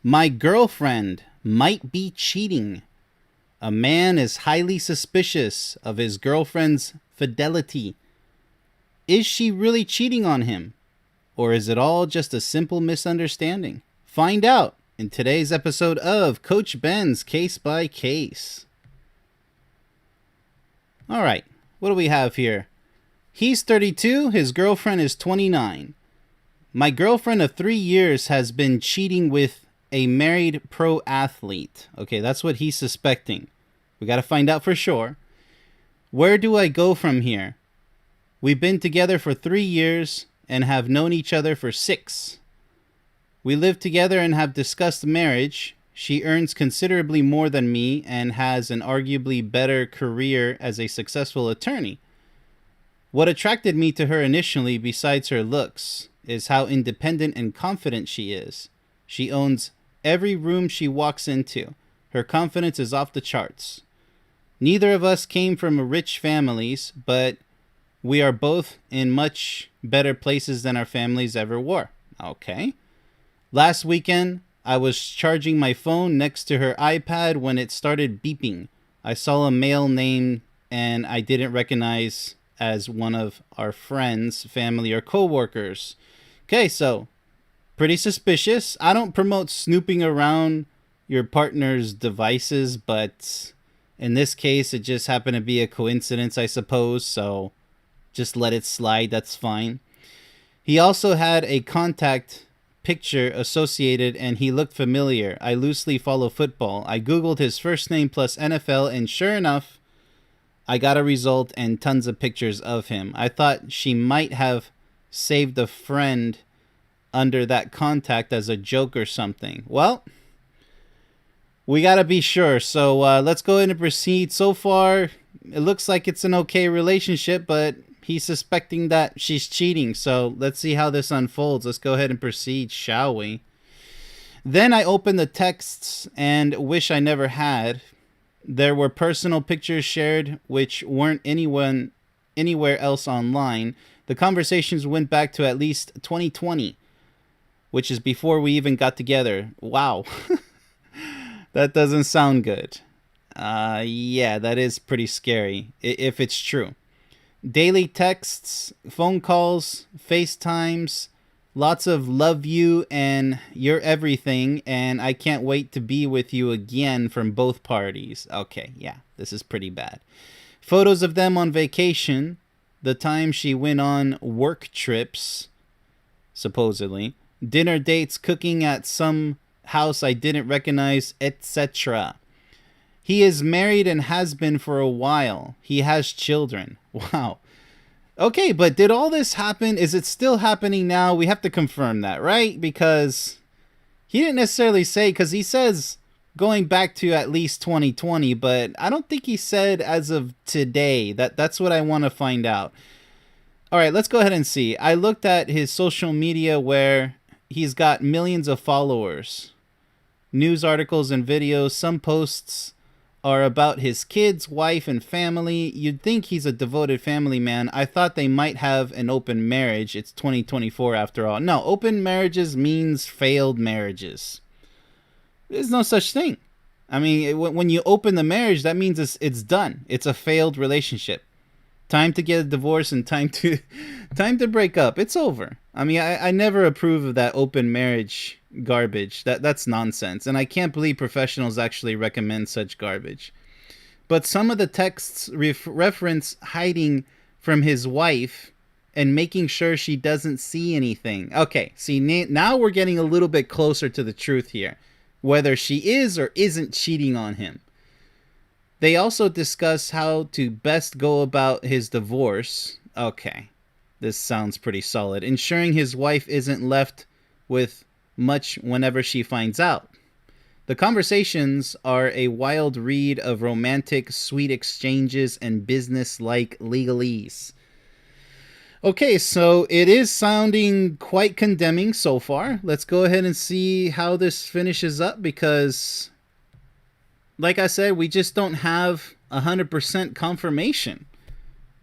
My girlfriend might be cheating. A man is highly suspicious of his girlfriend's fidelity. Is she really cheating on him? Or is it all just a simple misunderstanding? Find out in today's episode of Coach Ben's Case by Case. All right, what do we have here? He's 32, his girlfriend is 29. My girlfriend of 3 years has been cheating with a married pro athlete. Okay, that's what he's suspecting. We got to find out for sure. Where do I go from here? We've been together for 3 years and have known each other for 6. We live together and have discussed marriage. She earns considerably more than me and has an arguably better career as a successful attorney. What attracted me to her initially, besides her looks, is how independent and confident she is. She owns every room she walks into. Her confidence is off the charts. Neither of us came from rich families, but we are both in much better places than our families ever were. Okay. Last weekend, I was charging my phone next to her iPad when it started beeping. I saw a male name and I didn't recognize as one of our friends, family, or coworkers. Okay, so pretty suspicious. I don't promote snooping around your partner's devices, but in this case, it just happened to be a coincidence, I suppose, so just let it slide. That's fine. He also had a contact picture associated and he looked familiar. I loosely follow football. I Googled his first name plus NFL, and sure enough, I got a result and tons of pictures of him. I thought she might have saved a friend under that contact as a joke or something. Well, we got to be sure. So let's go ahead and proceed. So far, it looks like it's an okay relationship, but he's suspecting that she's cheating. So let's see how this unfolds. Let's go ahead and proceed, shall we? Then I opened the texts and wish I never had. There were personal pictures shared which weren't anywhere else online. The conversations went back to at least 2020, which is before we even got together. Wow. That doesn't sound good. Yeah, that is pretty scary, if it's true. Daily texts, phone calls, FaceTimes, lots of love you and you're everything, and I can't wait to be with you again from both parties. Okay, yeah, this is pretty bad. Photos of them on vacation, the time she went on work trips, supposedly, dinner dates, cooking at some house I didn't recognize, etc. He is married and has been for a while. He has children. Wow. Okay, but did all this happen? Is it still happening now? We have to confirm that, right? Because he didn't necessarily say, because he says going back to at least 2020, but I don't think he said as of today. That's what I want to find out. All right, let's go ahead and see. I looked at his social media where he's got millions of followers. News articles and videos. Some posts are about his kids, wife, and family. You'd think he's a devoted family man. I thought they might have an open marriage. It's 2024 after all. No, open marriages means failed marriages. There's no such thing. I mean, when you open the marriage, that means it's done. It's a failed relationship. Time to get a divorce and time to break up. It's over. I mean, I never approve of that open marriage garbage. That's nonsense. And I can't believe professionals actually recommend such garbage. But some of the texts reference hiding from his wife and making sure she doesn't see anything. Okay, see, now we're getting a little bit closer to the truth here. Whether she is or isn't cheating on him. They also discuss how to best go about his divorce. Okay, this sounds pretty solid. Ensuring his wife isn't left with much whenever she finds out. The conversations are a wild read of romantic, sweet exchanges and business-like legalese. Okay, so it is sounding quite condemning so far. Let's go ahead and see how this finishes up because, like I said, we just don't have 100% confirmation.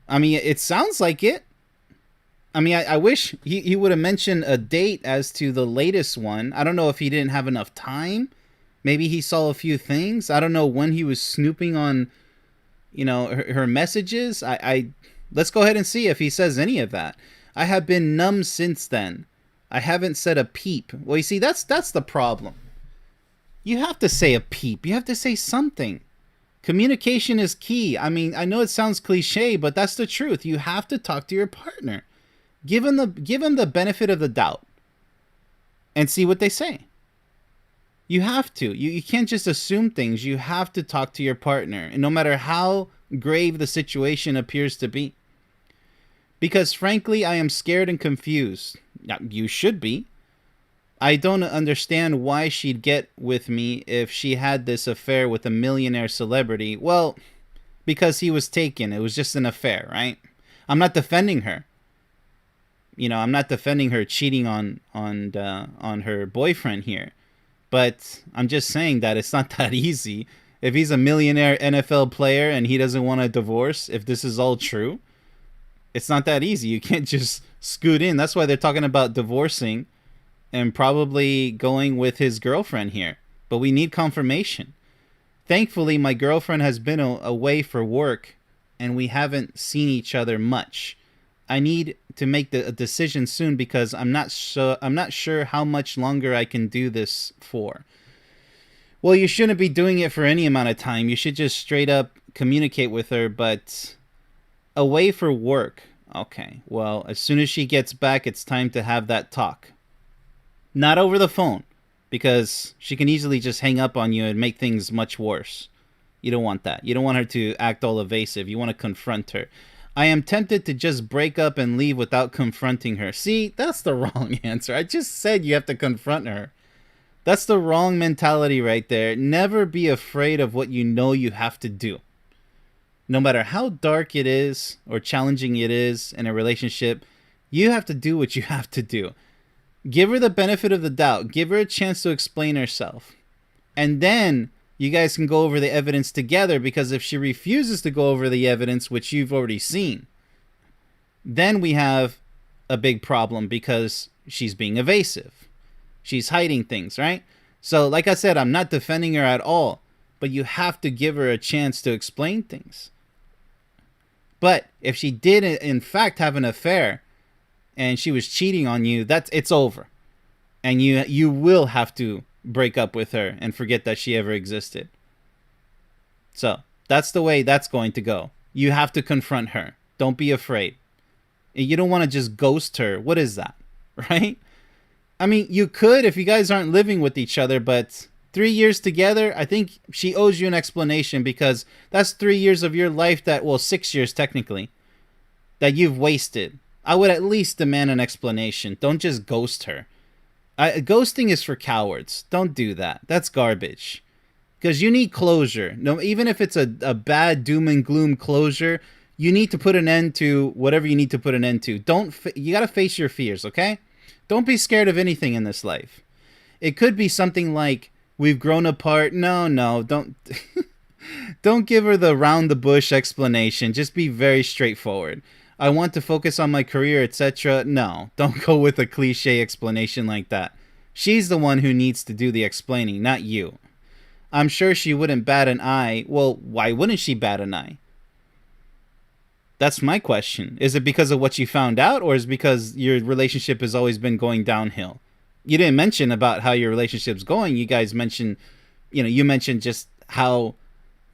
I mean, it sounds like it. I mean, I wish he would have mentioned a date as to the latest one. I don't know if he didn't have enough time. Maybe he saw a few things. I don't know when he was snooping on, her messages. I let's go ahead and see if he says any of that. I have been numb since then. I haven't said a peep. Well, you see, that's the problem. You have to say a peep. You have to say something. Communication is key. I mean, I know it sounds cliche, but that's the truth. You have to talk to your partner. Give him the benefit of the doubt and see what they say. You have to. You can't just assume things. You have to talk to your partner, and no matter how grave the situation appears to be. Because frankly, I am scared and confused. You should be. I don't understand why she'd get with me if she had this affair with a millionaire celebrity. Well, because he was taken. It was just an affair, right? I'm not defending her. I'm not defending her cheating on her boyfriend here. But I'm just saying that it's not that easy. If he's a millionaire NFL player and he doesn't want a divorce, if this is all true, it's not that easy. You can't just scoot in. That's why they're talking about divorcing and probably going with his girlfriend here. But we need confirmation. Thankfully, my girlfriend has been away for work and we haven't seen each other much. I need to make a decision soon because I'm not sure how much longer I can do this for. Well, you shouldn't be doing it for any amount of time. You should just straight up communicate with her, but away for work. Okay, well, as soon as she gets back, it's time to have that talk. Not over the phone, because she can easily just hang up on you and make things much worse. You don't want that. You don't want her to act all evasive. You want to confront her. I am tempted to just break up and leave without confronting her. See, that's the wrong answer. I just said you have to confront her. That's the wrong mentality right there. Never be afraid of what you know you have to do. No matter how dark it is or challenging it is in a relationship, you have to do what you have to do. Give her the benefit of the doubt. Give her a chance to explain herself. And then you guys can go over the evidence together, because if she refuses to go over the evidence, which you've already seen, then we have a big problem because she's being evasive. She's hiding things, right? So like I said, I'm not defending her at all, but you have to give her a chance to explain things. But if she did in fact have an affair and she was cheating on you, it's over. And you will have to break up with her and forget that she ever existed. So that's the way that's going to go. You have to confront her. Don't be afraid. You don't want to just ghost her. What is that? Right? I mean, you could if you guys aren't living with each other, but 3 years together, I think she owes you an explanation, because that's 3 years of your life 6 years technically, that you've wasted. I would at least demand an explanation. Don't just ghost her. Ghosting is for cowards. Don't do that. That's garbage. Because you need closure. No, even if it's a bad doom and gloom closure, you need to put an end to whatever you need to put an end to. You got to face your fears, okay? Don't be scared of anything in this life. It could be something like, we've grown apart. No, don't don't give her the round the bush explanation. Just be very straightforward. I want to focus on my career, etc. No, don't go with a cliche explanation like that. She's the one who needs to do the explaining, not you. I'm sure she wouldn't bat an eye. Well, why wouldn't she bat an eye? That's my question. Is it because of what you found out, or is it because your relationship has always been going downhill? You didn't mention about how your relationship's going. You guys mentioned, you mentioned just how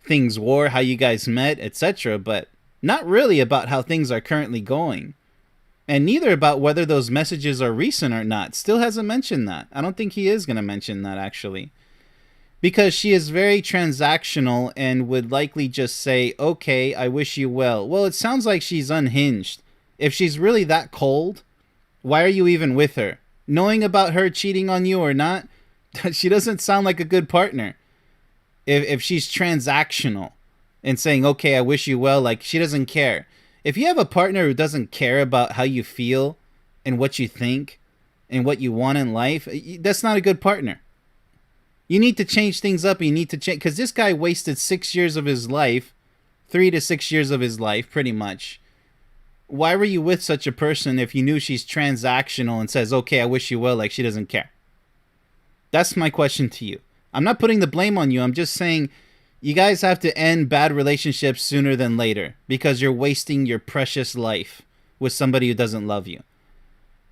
things were, how you guys met, etc. But not really about how things are currently going. And neither about whether those messages are recent or not. Still hasn't mentioned that. I don't think he is going to mention that, actually. Because she is very transactional and would likely just say, okay, I wish you well. Well, it sounds like she's unhinged. If she's really that cold, why are you even with her? Knowing about her cheating on you or not, she doesn't sound like a good partner. If she's transactional and saying, okay, I wish you well, like she doesn't care. If you have a partner who doesn't care about how you feel and what you think and what you want in life, that's not a good partner. You need to change things up. You need to change, because this guy wasted 6 years of his life, 3 to 6 years of his life, pretty much, why were you with such a person if you knew she's transactional and says, okay, I wish you well, like she doesn't care? That's my question to you. I'm not putting the blame on you. I'm just saying you guys have to end bad relationships sooner than later because you're wasting your precious life with somebody who doesn't love you.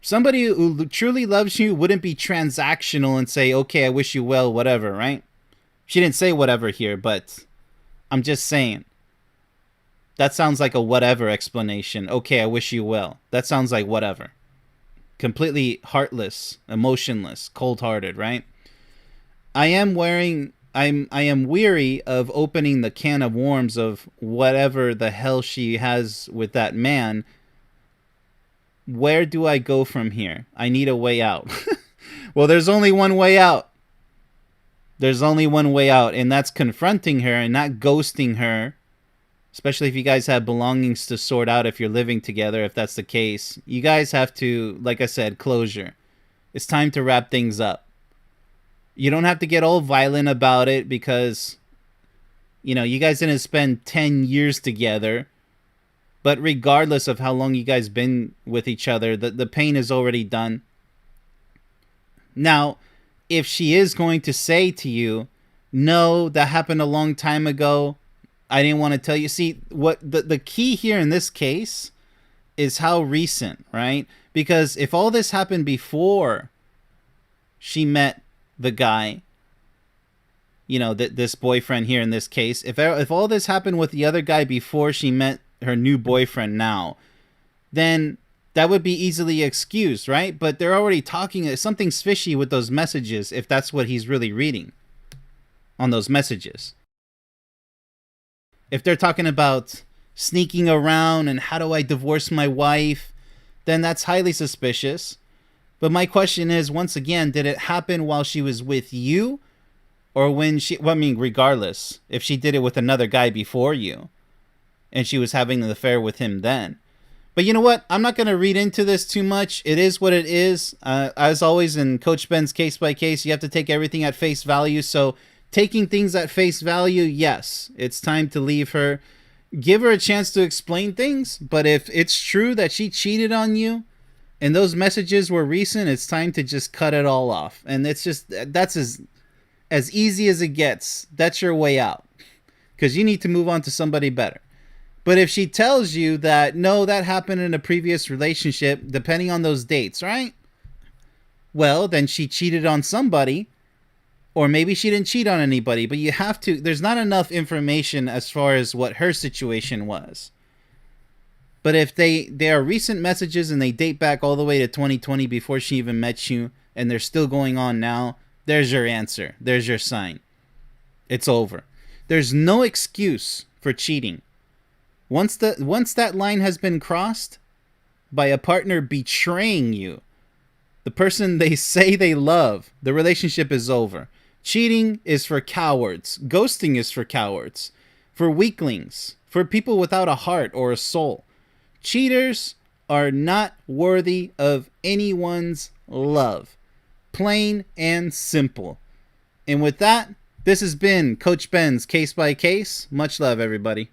Somebody who truly loves you wouldn't be transactional and say, okay, I wish you well, whatever, right? She didn't say whatever here, but I'm just saying. That sounds like a whatever explanation. Okay, I wish you well. That sounds like whatever. Completely heartless, emotionless, cold-hearted, right? I am weary of opening the can of worms of whatever the hell she has with that man. Where do I go from here? I need a way out. Well, there's only one way out. There's only one way out, and that's confronting her and not ghosting her. Especially if you guys have belongings to sort out if you're living together, if that's the case. You guys have to, like I said, closure. It's time to wrap things up. You don't have to get all violent about it because, you know, you guys didn't spend 10 years together. But regardless of how long you guys been with each other, the pain is already done. Now, if she is going to say to you, no, that happened a long time ago, I didn't want to tell you. See, what the key here in this case is how recent, right? Because if all this happened before she met the guy, you know, this boyfriend here in this case, if all this happened with the other guy before she met her new boyfriend now, then that would be easily excused, right? But they're already talking. Something's fishy with those messages if that's what he's really reading on those messages. If they're talking about sneaking around and how do I divorce my wife, then that's highly suspicious. But my question is, once again, did it happen while she was with you? Or when she, well, I mean, regardless, if she did it with another guy before you and she was having an affair with him then. But you know what? I'm not going to read into this too much. It is what it is. As always in Coach Ben's Case by Case, you have to take everything at face value. So taking things at face value, yes, it's time to leave her. Give her a chance to explain things. But if it's true that she cheated on you and those messages were recent, it's time to just cut it all off. And it's just, that's as easy as it gets. That's your way out. Because you need to move on to somebody better. But if she tells you that, no, that happened in a previous relationship, depending on those dates, right? Well, then she cheated on somebody. Or maybe she didn't cheat on anybody. But you have to, there's not enough information as far as what her situation was. But if they are recent messages and they date back all the way to 2020 before she even met you, and they're still going on now, there's your answer. There's your sign. It's over. There's no excuse for cheating. Once that line has been crossed by a partner betraying you, the person they say they love, the relationship is over. Cheating is for cowards. Ghosting is for cowards. For weaklings. For people without a heart or a soul. Cheaters are not worthy of anyone's love. Plain and simple. And with that, this has been Coach Ben's Case by Case. Much love, everybody.